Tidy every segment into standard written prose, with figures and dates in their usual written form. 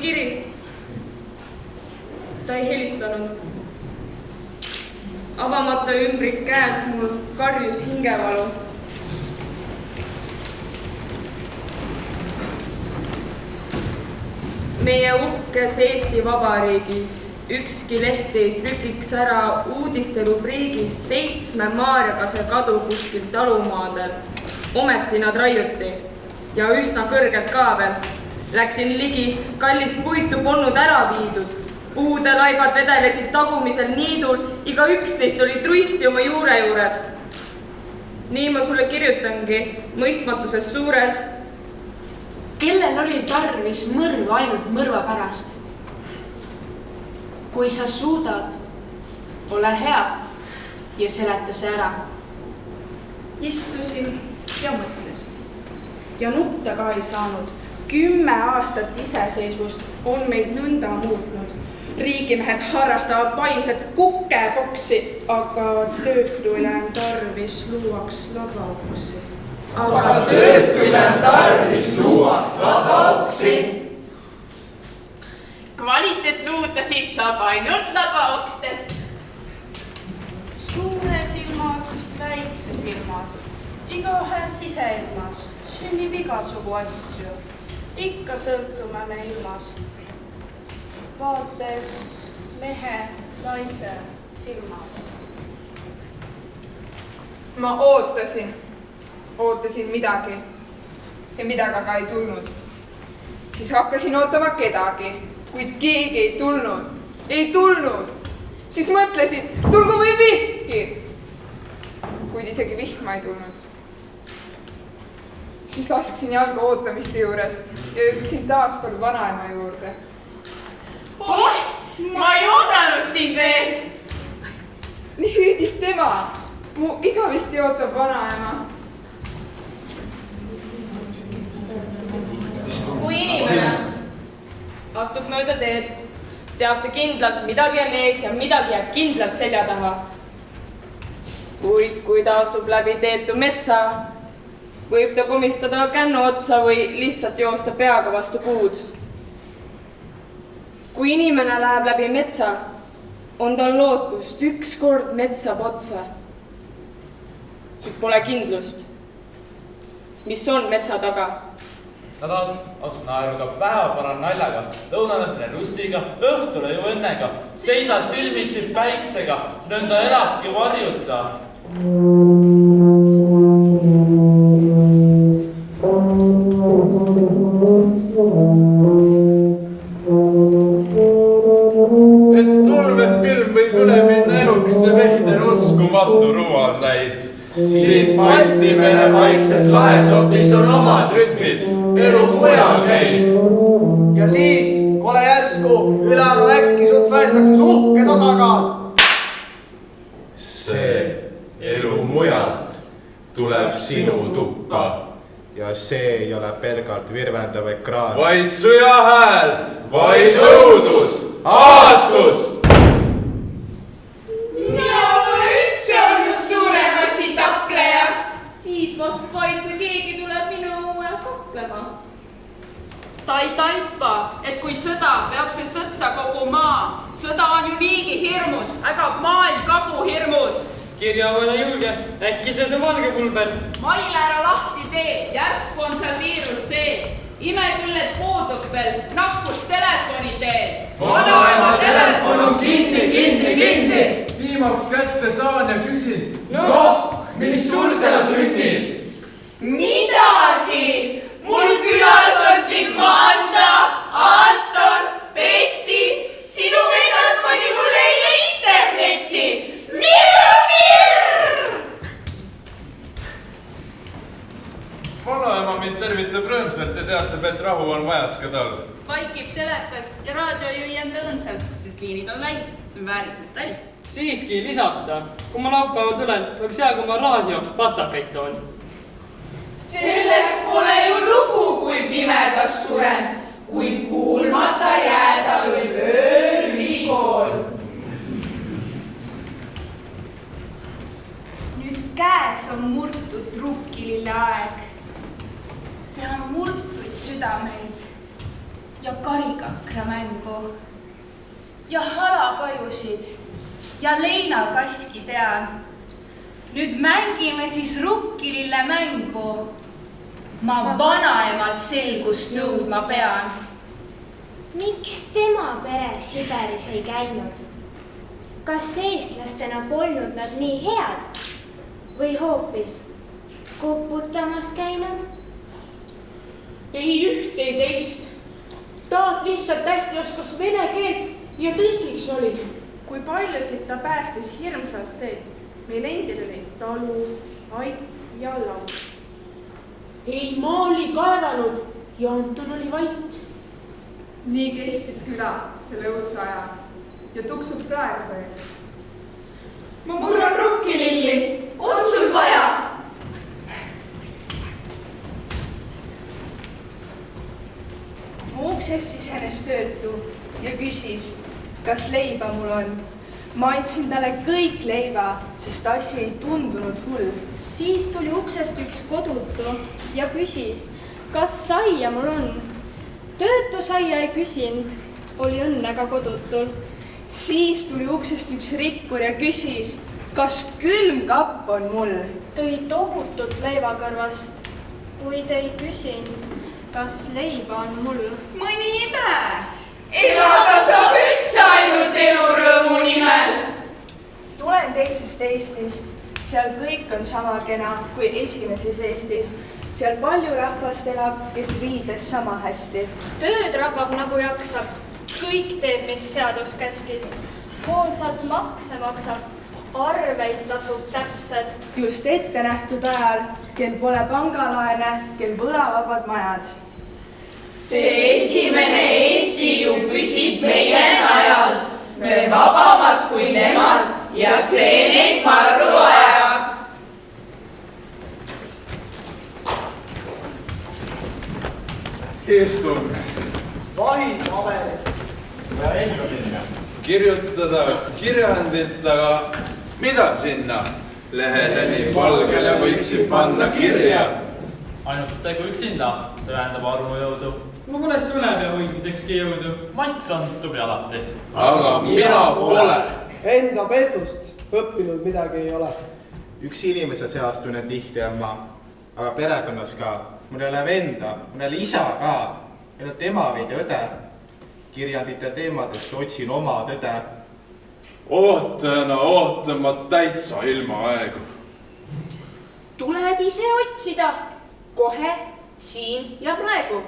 kiri. Ta ei helistanud. Avamata ümbrik käes mul karjus hingevalu. Meie uhkes Eesti Vabariigis ükski leht ei trükiks ära uudisterubriigis 7 maarjakase kadu kuskil talumaadel. Ometi nad raiuti ja üsna kõrgelt ka veel. Läksin ligi, kallist puitu polnud ära viidud. Puudelaibad vedelesid tagumisel niidul, iga 11 oli truisti oma juure juures. Nii ma sulle kirjutangi, mõistmatuses suures. Kellel oli tarvis mõrva ainult mõrva pärast? Kui sa suudad, ole hea ja seleta see ära. Istusin ja mõtlesin ja nutta ka ei saanud. 10 aastat iseseisvust on meid nõnda muutnud. Riigimehed harrastavad vaimset kukepoksi, aga töötuile on tarvis luuaks labaoksi. Aga töötuile on tarvis luuaks labaoksi. Kvaliteetluutasid saab ainult labaokstest. Suures ilmas, väikses ilmas, igaühe siseilmas sünnib igasugu asju. Ikka sõltume me ilmast. Vaatest mehe, naise silmas. Ma ootasin midagi. See midagi aga ei tulnud. Siis hakkasin ootama kedagi, kuid keegi ei tulnud. Ei tulnud. Siis mõtlesin, tulgu või vihki. Kuid isegi vihma ei tulnud. Siis lasksin jalga ootamiste juurest ja hüppasin taas kord vanaema juurde. Oh, ma ei oodanud sind veel. Nii hüüdis tema. Mu igavesti ootab vanaema. Kui inimene astub mööda teed, teab ta kindlalt, midagi on ees ja midagi jääb kindlalt selja taha. Kuid kui ta astub läbi teetu metsa, võib ta komistada kännu otsa või lihtsalt joosta peaga vastu puud. Kui inimene läheb läbi metsa, on tal lootust ükskord metsa otsa. Kuid pole kindlust, mis on metsa taga. Nädalt aust naeruga, päeva paran naljaga, lõunanõpne lustiga, õhtule ju õnnega, seisa silmitsi päiksega, nõnda eladki varjuta. Et tulmefilm võib üle minna eluks, see veider uskumatu rumal näib. Siin Baltimere vaikses lahes hoopis on omad rütmid, elu mujal käib. Ja siis, kole järsku, ülearu äkki sult võetakse su uhke tasakaal. See elu mujalt tuleb sinu tuppa ja see ei ole pelgalt virvendav ekraan. Vaid sõjahääl, vaid õudus, aastus. Ta ei taipa, et kui sõda, peab see sõtta kogu maa. Sõda on ju niigi hirmus, ägab maailm kabu hirmus. Kirja ole julge, äkki see valge pulber. Maile ära lahti tee, järsku on seal viirus sees. Ime küll, et puudub veel nakkus telefoni teel. Vanaema telefon on kinni. Viimaks kätte saan ja küsin, noh, mis sul seal sünnib? Midagi! Mul külas otsin Manda, Anton, Petti, sinu vedas pani mul eile interneti. Mirr! Vanaema mind tervitab rõõmsalt ja teatab, et rahu on majas ka tal. Vaikib telekas ja raadio ei õienda õõnsalt, sest liinid on läinud, see on väärismetall. Siiski lisata, kui ma laupäeva tulen, oleks hea, kui ma raadioks patapeid toon. Sellest pole ju lugu, kui pimedas suren, kuid kuulmata jääda võib ööülikool. Nüüd käes on murtud rukkilille aeg. Teha murtud südameid ja karikakra mängu ja halapajusid ja leinakaski tean. Nüüd mängime siis rukkilille mängu. Ma vanaemalt selgust nõudma pean. Miks tema pere Siberis ei käinud? Kas eestlastena polnud nad nii head või hoopis koputamas käinud? Ei üht, ei teist. Taat lihtsalt hästi oskas vene keelt ja tõlgiks oli. Kui paljusid ta päästis hirmsast teed. Meil endil oli talu, ait ja laud. Ei, maa oli kaevanud ja Anton oli vait. Nii kestis küla selle õudse aja ja tuksub praegu veel. Ma murran rukkililli, on sul vaja? Mu ukses sisenes töötu ja küsis, kas leiba mul on. Ma andsin talle kõik leiba, sest asi ei tundunud hull. Siis tuli uksest üks kodutu ja küsis, kas saia mul on. Töötu saia ei küsinud, oli õnnega kodutul. Siis tuli uksest üks rikkur ja küsis, kas külmkapp on mul. Tõi tohutut leivakõrvast, kuid ei küsinud, kas leiba on mul. Mõni ime! Elada saab üldse ainult elurõõmu nimel. Tulen teisest Eestist, seal kõik on sama kena kui esimeses Eestis. Seal palju rahvast elab, kes riides sama hästi. Tööd rabab nagu jaksab, kõik teeb, mis seadus käskis. Hoolsalt makse maksab, arveid tasub täpselt. Just ette nähtud ajal, kel pole pangalaene, kel võlavabad majad. See esimene Eesti ju püsib meie najal. Me vabamad kui nemad ja see neid marru ajab. Istun. Vahid paberid. Ja enda minna. Kirjutada kirjandit, aga mida sinna? Lehele nii valgele võiksid panna kirja. Ainult tegu üksinda tõendab armujõudu. Ma pole sõnepea hoidmisekski jõudu. Mats on tubli alati. Aga mina pole. Enda petust õppinud midagi ei ole. Üks inimese seas tunnen tihti emma, aga perekonnas ka. Mul ei ole venda, mul ei ole isa ka. Meil on tema veidi õde. Kirjandite teemadest otsin oma tõde. Ootan ma täitsa ilma aegu. Tuleb ise otsida. Kohe, siin ja praegu.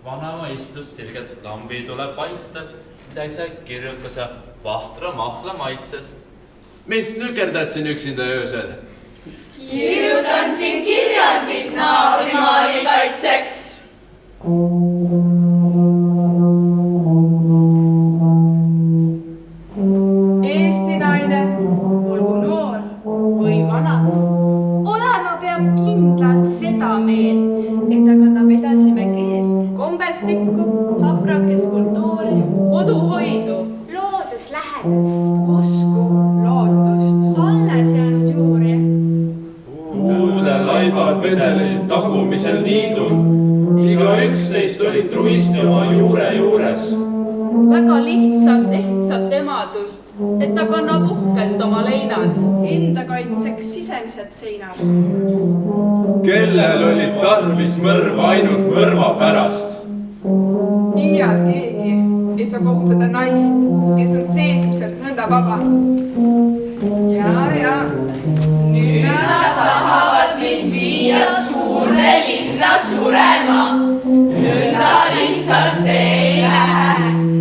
Vanaema istus silgelt lambi tuleb paistab, midagi see kirjutas ja vahtra mahla maitses. Mis nükerdad siin üksinda öösel? Kirjutan siin kirjandit naabri kaitseks. Eesti naine, olgu noor või vana. Olema peab kindlalt seda meelt, et ta kannab edasi me keelt. Kombestikku, Haprakes kultuuri, koduhoidu, looduslähedust, usku, lootust, alles jäänud juuri. Puude laibad vedelesid tagumisel niidul. Iga üksteist oli truist oma juure juures. väga ehtsat emadust, et ta kannab uhkelt oma leinad. Enda kaitseks sisemised seinad. Kellel oli tarvis mõrva ainult mõrva pärast? iial keegi ei saa kohutada naist, kes on seesmiselt nõnda vaba. Ja, nüüd nad tahavad meid viia suurde linna surema. Nõnda lihtsalt see ei lähe.